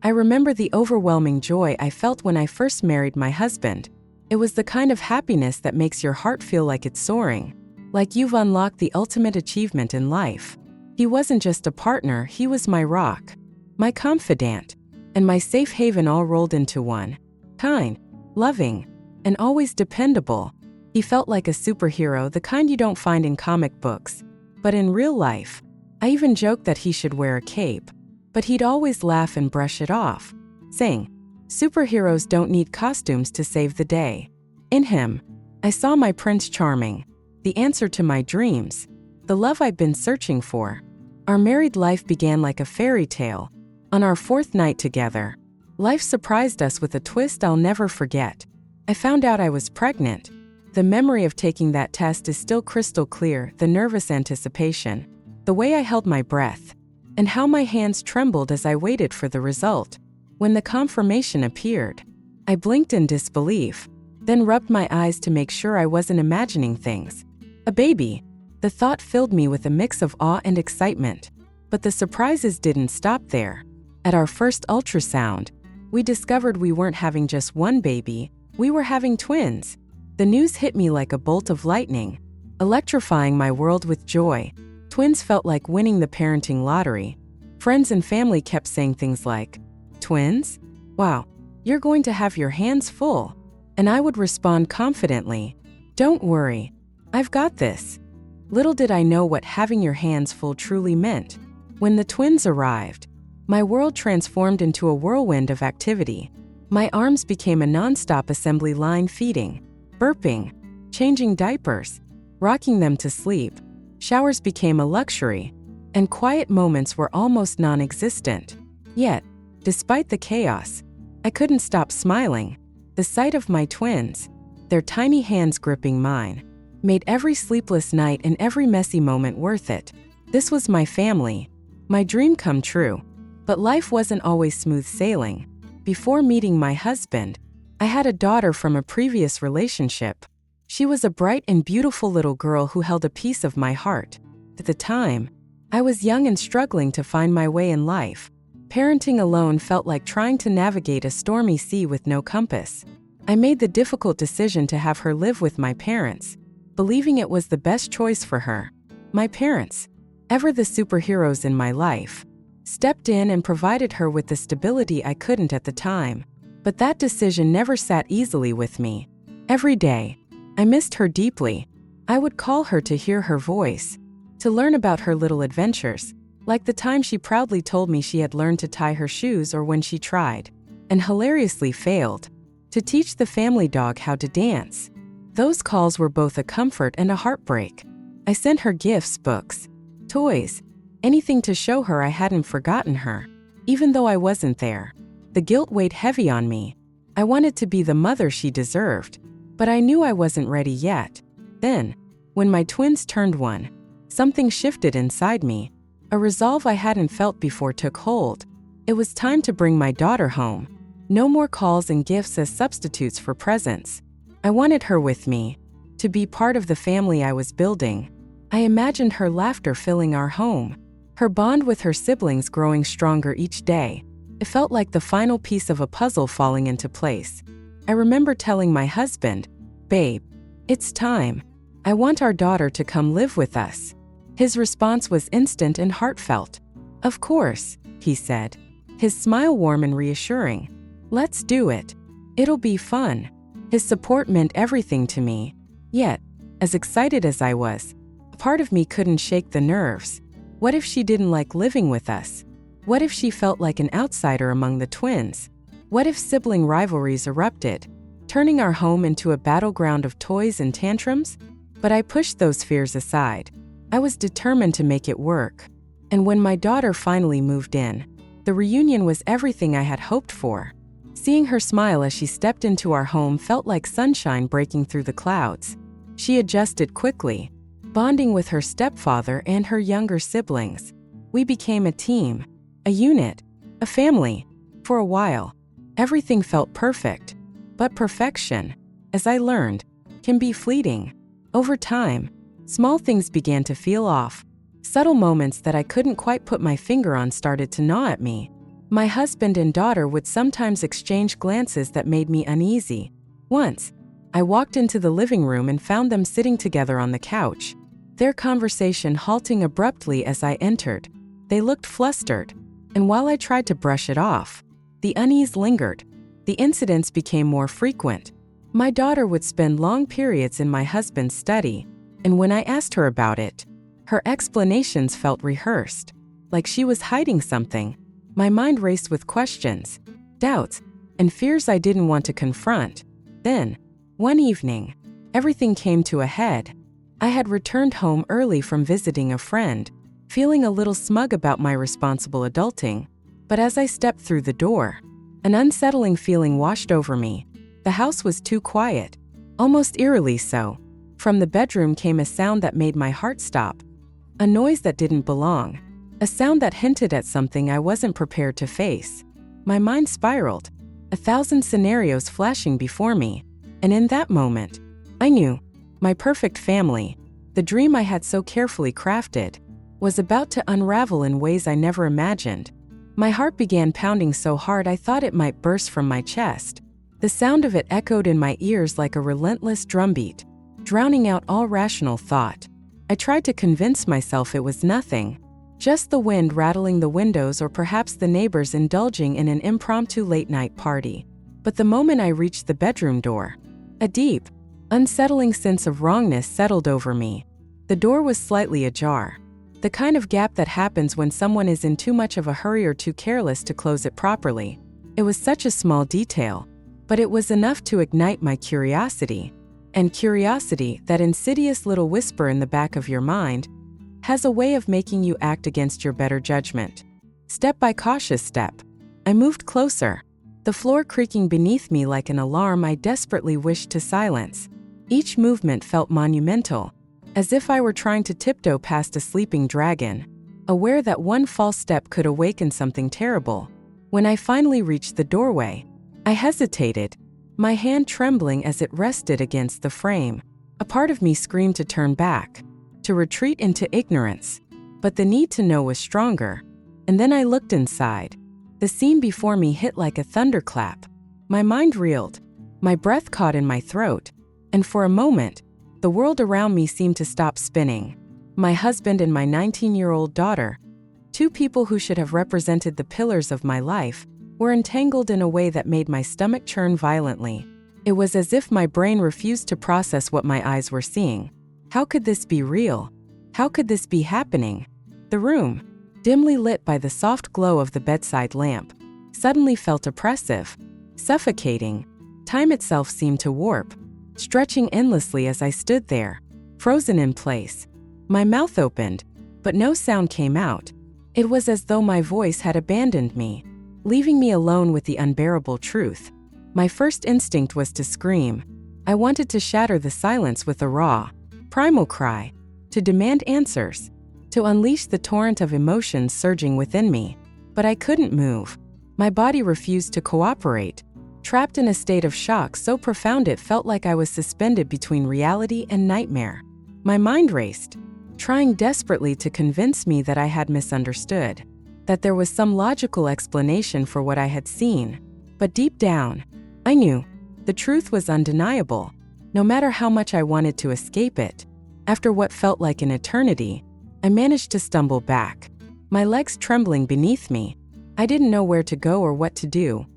I remember the overwhelming joy I felt when I first married my husband. It was the kind of happiness that makes your heart feel like it's soaring, like you've unlocked the ultimate achievement in life. He wasn't just a partner, he was my rock, my confidant, and my safe haven all rolled into one. Kind, loving, and always dependable. He felt like a superhero, the kind you don't find in comic books, but in real life. I even joked that he should wear a cape, but he'd always laugh and brush it off, saying, "Superheroes don't need costumes to save the day." In him, I saw my Prince Charming, the answer to my dreams, the love I'd been searching for. Our married life began like a fairy tale. On our 4th night together, life surprised us with a twist I'll never forget. I found out I was pregnant. The memory of taking that test is still crystal clear, the nervous anticipation, the way I held my breath, and how my hands trembled as I waited for the result. When the confirmation appeared, I blinked in disbelief, then rubbed my eyes to make sure I wasn't imagining things. A baby. The thought filled me with a mix of awe and excitement. But the surprises didn't stop there. At our first ultrasound, we discovered we weren't having just one baby, we were having twins. The news hit me like a bolt of lightning, electrifying my world with joy. Twins felt like winning the parenting lottery. Friends and family kept saying things like, "Twins? Wow, you're going to have your hands full." And I would respond confidently, "Don't worry, I've got this." Little did I know what having your hands full truly meant. When the twins arrived, my world transformed into a whirlwind of activity. My arms became a non-stop assembly line, feeding, burping, changing diapers, rocking them to sleep. Showers became a luxury, and quiet moments were almost non-existent. Yet, despite the chaos, I couldn't stop smiling. The sight of my twins, their tiny hands gripping mine, made every sleepless night and every messy moment worth it. This was my family, my dream come true. But life wasn't always smooth sailing. Before meeting my husband, I had a daughter from a previous relationship. She was a bright and beautiful little girl who held a piece of my heart. At the time, I was young and struggling to find my way in life. Parenting alone felt like trying to navigate a stormy sea with no compass. I made the difficult decision to have her live with my parents, believing it was the best choice for her. My parents, ever the superheroes in my life, stepped in and provided her with the stability I couldn't at the time. But that decision never sat easily with me. Every day, I missed her deeply. I would call her to hear her voice, to learn about her little adventures, like the time she proudly told me she had learned to tie her shoes, or when she tried, and hilariously failed, to teach the family dog how to dance. Those calls were both a comfort and a heartbreak. I sent her gifts, books, toys, anything to show her I hadn't forgotten her. Even though I wasn't there, the guilt weighed heavy on me. I wanted to be the mother she deserved, but I knew I wasn't ready yet. Then, when my twins turned 1, something shifted inside me. A resolve I hadn't felt before took hold. It was time to bring my daughter home. No more calls and gifts as substitutes for presents. I wanted her with me, to be part of the family I was building. I imagined her laughter filling our home, her bond with her siblings growing stronger each day. It felt like the final piece of a puzzle falling into place. I remember telling my husband, "Babe, it's time. I want our daughter to come live with us." His response was instant and heartfelt. "Of course," he said, his smile warm and reassuring. "Let's do it. It'll be fun." His support meant everything to me. Yet, as excited as I was, a part of me couldn't shake the nerves. What if she didn't like living with us? What if she felt like an outsider among the twins? What if sibling rivalries erupted, turning our home into a battleground of toys and tantrums? But I pushed those fears aside. I was determined to make it work. And when my daughter finally moved in, the reunion was everything I had hoped for. Seeing her smile as she stepped into our home felt like sunshine breaking through the clouds. She adjusted quickly, bonding with her stepfather and her younger siblings. We became a team, a unit, a family. For a while, everything felt perfect. But perfection, as I learned, can be fleeting. Over time, small things began to feel off. Subtle moments that I couldn't quite put my finger on started to gnaw at me. My husband and daughter would sometimes exchange glances that made me uneasy. Once, I walked into the living room and found them sitting together on the couch, their conversation halting abruptly as I entered. They looked flustered, and while I tried to brush it off, the unease lingered. The incidents became more frequent. My daughter would spend long periods in my husband's study, and when I asked her about it, her explanations felt rehearsed, like she was hiding something. My mind raced with questions, doubts, and fears I didn't want to confront. Then, one evening, everything came to a head. I had returned home early from visiting a friend, feeling a little smug about my responsible adulting, but as I stepped through the door, an unsettling feeling washed over me. The house was too quiet, almost eerily so. From the bedroom came a sound that made my heart stop, a noise that didn't belong, a sound that hinted at something I wasn't prepared to face. My mind spiraled, 1,000 scenarios flashing before me, and in that moment, I knew my perfect family, the dream I had so carefully crafted, was about to unravel in ways I never imagined. My heart began pounding so hard I thought it might burst from my chest. The sound of it echoed in my ears like a relentless drumbeat, drowning out all rational thought. I tried to convince myself it was nothing, just the wind rattling the windows or perhaps the neighbors indulging in an impromptu late-night party. But the moment I reached the bedroom door, a deep, unsettling sense of wrongness settled over me. The door was slightly ajar, the kind of gap that happens when someone is in too much of a hurry or too careless to close it properly. It was such a small detail, but it was enough to ignite my curiosity. And curiosity, that insidious little whisper in the back of your mind, has a way of making you act against your better judgment. Step by cautious step, I moved closer, the floor creaking beneath me like an alarm I desperately wished to silence. Each movement felt monumental, as if I were trying to tiptoe past a sleeping dragon, aware that one false step could awaken something terrible. When I finally reached the doorway, I hesitated, my hand trembling as it rested against the frame. A part of me screamed to turn back, to retreat into ignorance, but the need to know was stronger. And then I looked inside. The scene before me hit like a thunderclap. My mind reeled, my breath caught in my throat, and for a moment, the world around me seemed to stop spinning. My husband and my 19-year-old daughter, two people who should have represented the pillars of my life, were entangled in a way that made my stomach churn violently. It was as if my brain refused to process what my eyes were seeing. How could this be real? How could this be happening? The room, dimly lit by the soft glow of the bedside lamp, suddenly felt oppressive, suffocating. Time itself seemed to warp, stretching endlessly as I stood there, frozen in place. My mouth opened, but no sound came out. It was as though my voice had abandoned me, leaving me alone with the unbearable truth. My first instinct was to scream. I wanted to shatter the silence with a raw, primal cry, to demand answers, to unleash the torrent of emotions surging within me. But I couldn't move. My body refused to cooperate, trapped in a state of shock so profound it felt like I was suspended between reality and nightmare. My mind raced, trying desperately to convince me that I had misunderstood, that there was some logical explanation for what I had seen. But deep down, I knew the truth was undeniable, no matter how much I wanted to escape it. After what felt like an eternity, I managed to stumble back, my legs trembling beneath me. I didn't know where to go or what to do.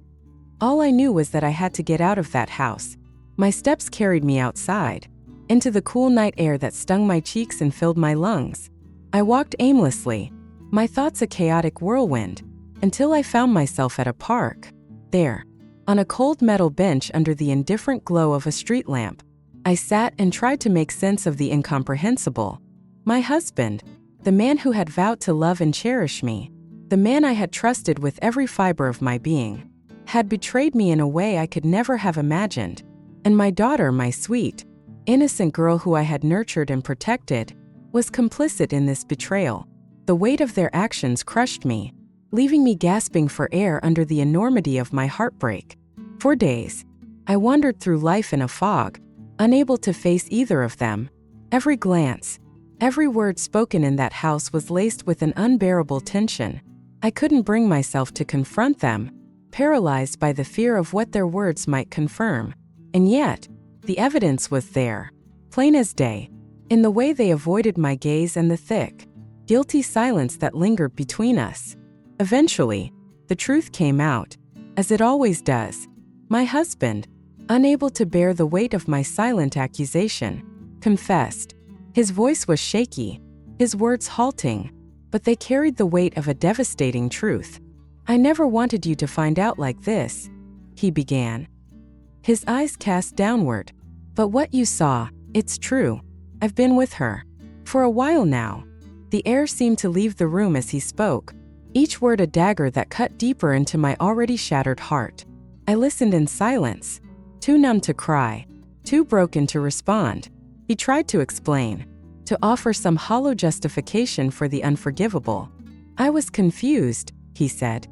All I knew was that I had to get out of that house. My steps carried me outside, into the cool night air that stung my cheeks and filled my lungs. I walked aimlessly, my thoughts a chaotic whirlwind, until I found myself at a park. There, on a cold metal bench under the indifferent glow of a street lamp, I sat and tried to make sense of the incomprehensible. My husband, the man who had vowed to love and cherish me, the man I had trusted with every fiber of my being, had betrayed me in a way I could never have imagined. And my daughter, my sweet, innocent girl who I had nurtured and protected, was complicit in this betrayal. The weight of their actions crushed me, leaving me gasping for air under the enormity of my heartbreak. For days, I wandered through life in a fog, unable to face either of them. Every glance, every word spoken in that house was laced with an unbearable tension. I couldn't bring myself to confront them, paralyzed by the fear of what their words might confirm. And yet, the evidence was there, plain as day, in the way they avoided my gaze and the thick, guilty silence that lingered between us. Eventually, the truth came out, as it always does. My husband, unable to bear the weight of my silent accusation, confessed. His voice was shaky, his words halting, but they carried the weight of a devastating truth. "I never wanted you to find out like this," he began. His eyes cast downward. "But what you saw, it's true. I've been with her for a while now." The air seemed to leave the room as he spoke, each word a dagger that cut deeper into my already shattered heart. I listened in silence, too numb to cry, too broken to respond. He tried to explain, to offer some hollow justification for the unforgivable. "I was confused," he said,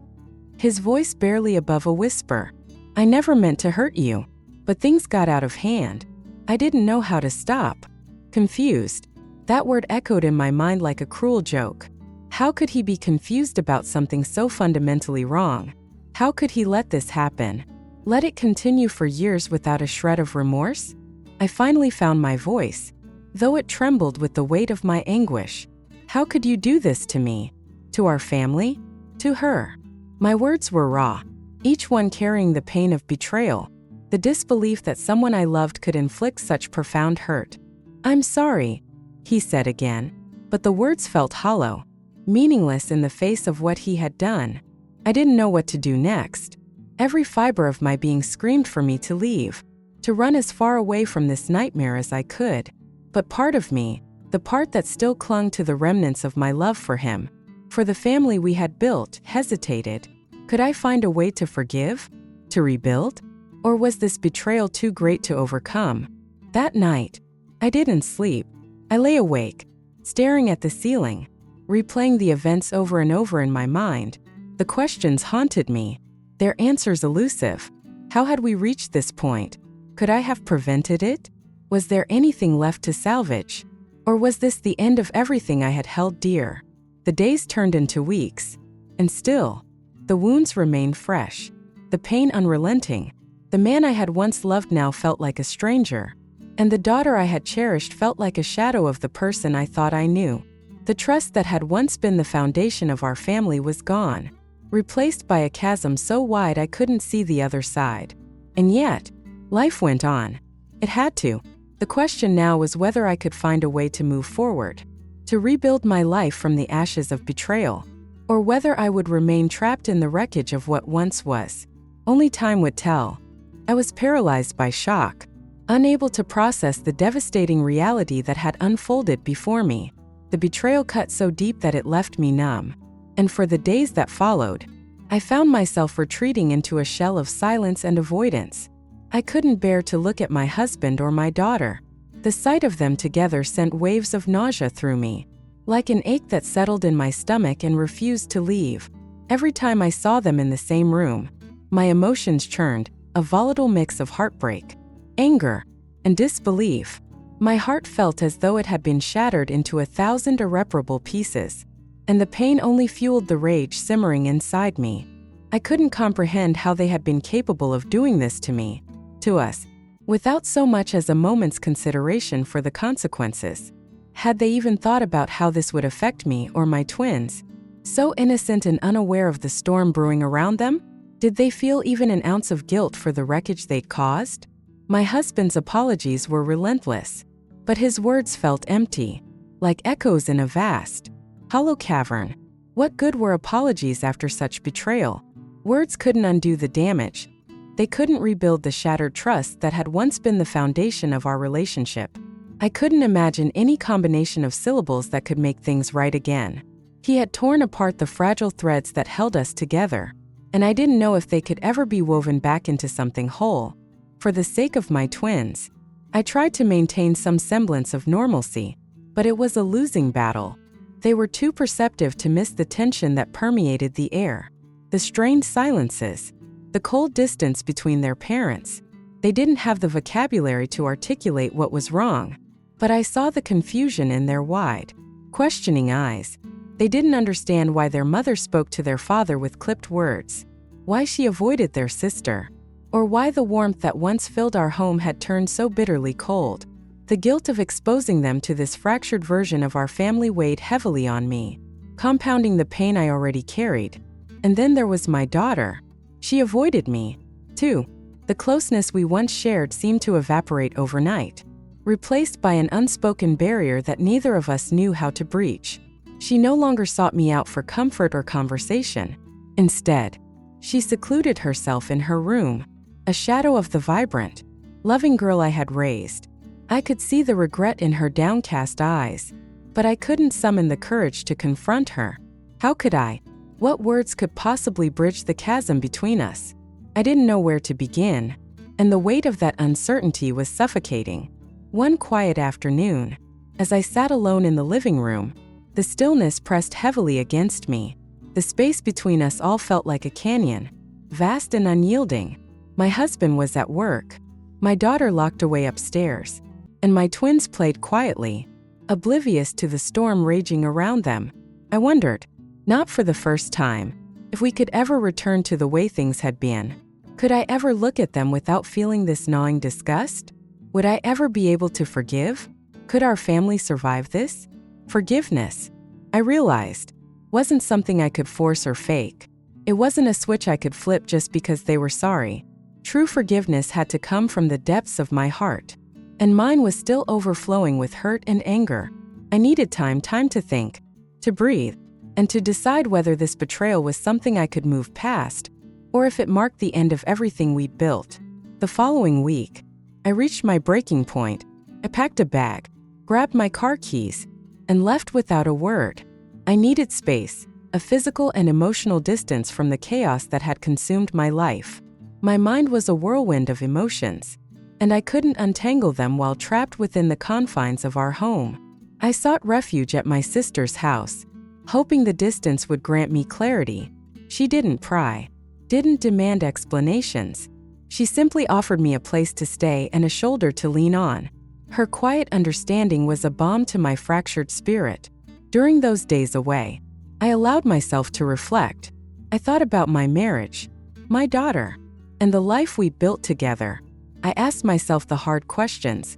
his voice barely above a whisper. "I never meant to hurt you, but things got out of hand. I didn't know how to stop." Confused. That word echoed in my mind like a cruel joke. How could he be confused about something so fundamentally wrong? How could he let this happen? Let it continue for years without a shred of remorse? I finally found my voice, though it trembled with the weight of my anguish. "How could you do this to me? To our family? To her?" My words were raw, each one carrying the pain of betrayal, the disbelief that someone I loved could inflict such profound hurt. "I'm sorry," he said again, but the words felt hollow, meaningless in the face of what he had done. I didn't know what to do next. Every fiber of my being screamed for me to leave, to run as far away from this nightmare as I could. But part of me, the part that still clung to the remnants of my love for him, for the family we had built, hesitated. Could I find a way to forgive? To rebuild? Or was this betrayal too great to overcome? That night, I didn't sleep. I lay awake, staring at the ceiling, replaying the events over and over in my mind. The questions haunted me, their answers elusive. How had we reached this point? Could I have prevented it? Was there anything left to salvage? Or was this the end of everything I had held dear? The days turned into weeks, and still, the wounds remained fresh, the pain unrelenting. The man I had once loved now felt like a stranger, and the daughter I had cherished felt like a shadow of the person I thought I knew. The trust that had once been the foundation of our family was gone, replaced by a chasm so wide I couldn't see the other side. And yet, life went on. It had to. The question now was whether I could find a way to move forward, to rebuild my life from the ashes of betrayal, or whether I would remain trapped in the wreckage of what once was. Only time would tell. I was paralyzed by shock, unable to process the devastating reality that had unfolded before me. The betrayal cut so deep that it left me numb. And for the days that followed, I found myself retreating into a shell of silence and avoidance. I couldn't bear to look at my husband or my daughter. The sight of them together sent waves of nausea through me, like an ache that settled in my stomach and refused to leave. Every time I saw them in the same room, my emotions churned, a volatile mix of heartbreak, anger, and disbelief. My heart felt as though it had been shattered into 1,000 irreparable pieces, and the pain only fueled the rage simmering inside me. I couldn't comprehend how they had been capable of doing this to me, to us, without so much as a moment's consideration for the consequences. Had they even thought about how this would affect me or my twins? So innocent and unaware of the storm brewing around them? Did they feel even an ounce of guilt for the wreckage they'd caused? My husband's apologies were relentless, but his words felt empty, like echoes in a vast, hollow cavern. What good were apologies after such betrayal? Words couldn't undo the damage. They couldn't rebuild the shattered trust that had once been the foundation of our relationship. I couldn't imagine any combination of syllables that could make things right again. He had torn apart the fragile threads that held us together, and I didn't know if they could ever be woven back into something whole. For the sake of my twins, I tried to maintain some semblance of normalcy, but it was a losing battle. They were too perceptive to miss the tension that permeated the air, the strained silences, the cold distance between their parents. They didn't have the vocabulary to articulate what was wrong, but I saw the confusion in their wide, questioning eyes. They didn't understand why their mother spoke to their father with clipped words, why she avoided their sister, or why the warmth that once filled our home had turned so bitterly cold. The guilt of exposing them to this fractured version of our family weighed heavily on me, compounding the pain I already carried. And then there was my daughter. She avoided me, too. The closeness we once shared seemed to evaporate overnight, replaced by an unspoken barrier that neither of us knew how to breach. She no longer sought me out for comfort or conversation. Instead, she secluded herself in her room, a shadow of the vibrant, loving girl I had raised. I could see the regret in her downcast eyes, but I couldn't summon the courage to confront her. How could I? What words could possibly bridge the chasm between us? I didn't know where to begin, and the weight of that uncertainty was suffocating. One quiet afternoon, as I sat alone in the living room, the stillness pressed heavily against me. The space between us all felt like a canyon, vast and unyielding. My husband was at work, my daughter locked away upstairs, and my twins played quietly, oblivious to the storm raging around them. I wondered, not for the first time, if we could ever return to the way things had been. Could I ever look at them without feeling this gnawing disgust? Would I ever be able to forgive? Could our family survive this? Forgiveness, I realized, wasn't something I could force or fake. It wasn't a switch I could flip just because they were sorry. True forgiveness had to come from the depths of my heart, and mine was still overflowing with hurt and anger. I needed time to think, to breathe, and to decide whether this betrayal was something I could move past, or if it marked the end of everything we'd built. The following week, I reached my breaking point. I packed a bag, grabbed my car keys, and left without a word. I needed space, a physical and emotional distance from the chaos that had consumed my life. My mind was a whirlwind of emotions, and I couldn't untangle them while trapped within the confines of our home. I sought refuge at my sister's house, hoping the distance would grant me clarity. She didn't pry, didn't demand explanations. She simply offered me a place to stay and a shoulder to lean on. Her quiet understanding was a balm to my fractured spirit. During those days away, I allowed myself to reflect. I thought about my marriage, my daughter, and the life we built together. I asked myself the hard questions.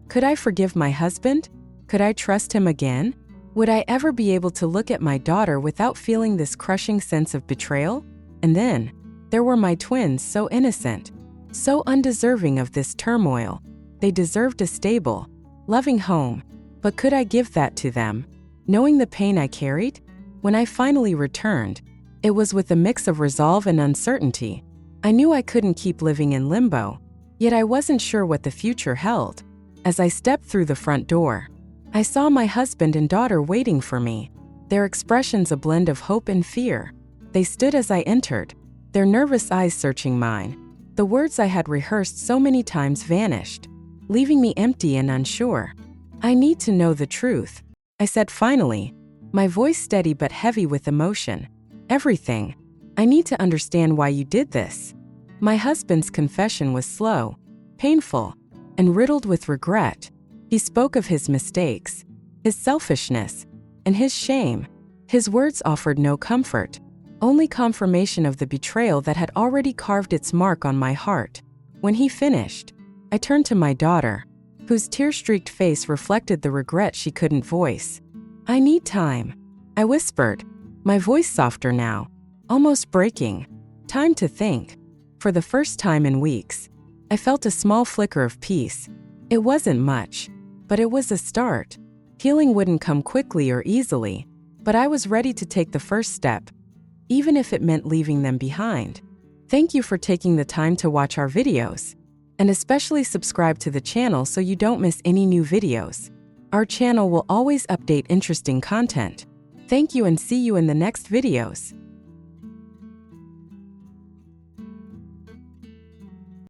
Could I forgive my husband? Could I trust him again? Would I ever be able to look at my daughter without feeling this crushing sense of betrayal? And then, there were my twins, so innocent, so undeserving of this turmoil. They deserved a stable, loving home. But could I give that to them, knowing the pain I carried? When I finally returned, it was with a mix of resolve and uncertainty. I knew I couldn't keep living in limbo, yet I wasn't sure what the future held. As I stepped through the front door, I saw my husband and daughter waiting for me, their expressions a blend of hope and fear. They stood as I entered, their nervous eyes searching mine. The words I had rehearsed so many times vanished, leaving me empty and unsure. "I need to know the truth," I said finally, my voice steady but heavy with emotion. "Everything. I need to understand why you did this." My husband's confession was slow, painful, and riddled with regret. He spoke of his mistakes, his selfishness, and his shame. His words offered no comfort, only confirmation of the betrayal that had already carved its mark on my heart. When he finished, I turned to my daughter, whose tear-streaked face reflected the regret she couldn't voice. "I need time," I whispered, my voice softer now, almost breaking. Time to think. For the first time in weeks, I felt a small flicker of peace. It wasn't much, but it was a start. Healing wouldn't come quickly or easily, but I was ready to take the first step, even if it meant leaving them behind. Thank you for taking the time to watch our videos, and especially subscribe to the channel so you don't miss any new videos. Our channel will always update interesting content. Thank you and see you in the next videos.